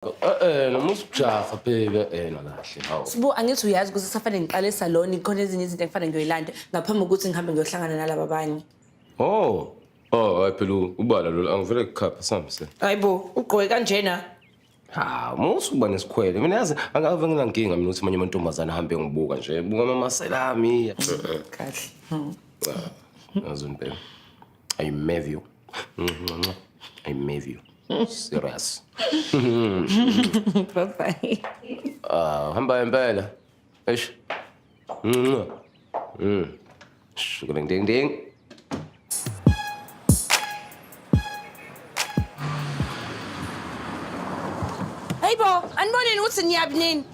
Noma usijaha phela kahle hawu. Sibu angithi uyazi ukuthi safanele ngiqale esaloni khona ezinye izinto ekufanele ngiyoyilanda ngaphambi kokuthi ngihambe ngiyohlangana nalabo abanye. Hayi phela ubala lo angivele kukhapha sambise. Hayibo, ugqoke kanjena. Musu uba nesikhwele. Mina yazi angave nginankinga mina ukuthi manje amantombazana ahambe ngibuka nje. Buka amaselami. Kahle. Azonibheka. I love you. I love you. Serious. Bye-bye. Hamba impela. Eish. Shukran ding ding. Hayibo, aniboneni ukuthi niyabi nini?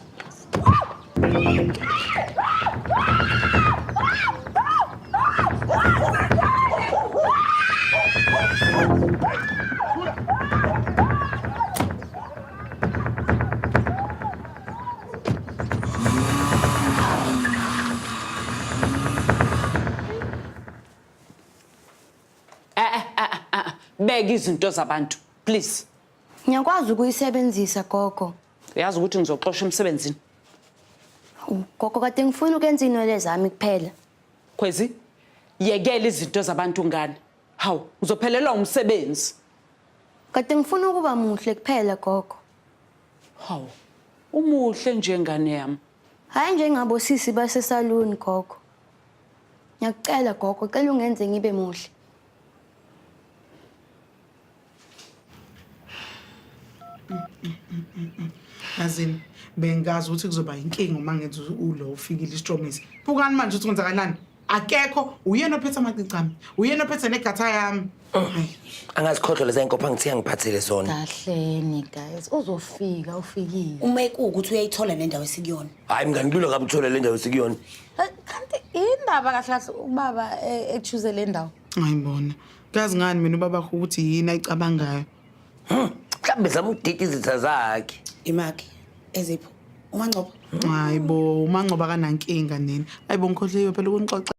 Beka izinto zabantu, please. Ngiyakwazi ukuyisebenzisa gogo. Uyazi ukuthi ngizoxosha emsebenzini. Gogo kade ngifuna ukwenza inwele zami kuphela. Khwezi, yekela izinto zabantu ngane. Hawu, uzophelelwa umsebenzi. Kade ngifuna ukuba muhle kuphela gogo. Hawu, umuhle njengane yami. Hayi njengabo sisi basesaluni gogo. Ngiyakucela gogo, cela ungenze ngibe muhle. Yazini bengazi ukuthi kuzoba inkinga uma ngenza ulo ufikile isitromisi. Bukani manje ukuthi kwenzakalani? Akekho, uyena ophethe amacicami. Uyena ophethe negatha yami. Angazikhohlwa leza inkopha ngithiya ngiphathele zona. Kahleni guys, uzofika ufikile. Uma ekuwukuthi uyayithola le ndawo esikuyona. Hayi mngani kulula kabi uthola le ndawo esikuyona. Kanti indaba kahle kahle ubaba echoose le ndawo. Ngiyibona. Kazi ngani mina ubaba ukuthi yini ayicabangayo. Mhlawumbe zama ukudida izitha zakhe. Imaki ezipho. Umanqobo. Hayibo, umanqoba kanankinga nini. Hayibo ngikhohliwe phela ukunixoxa.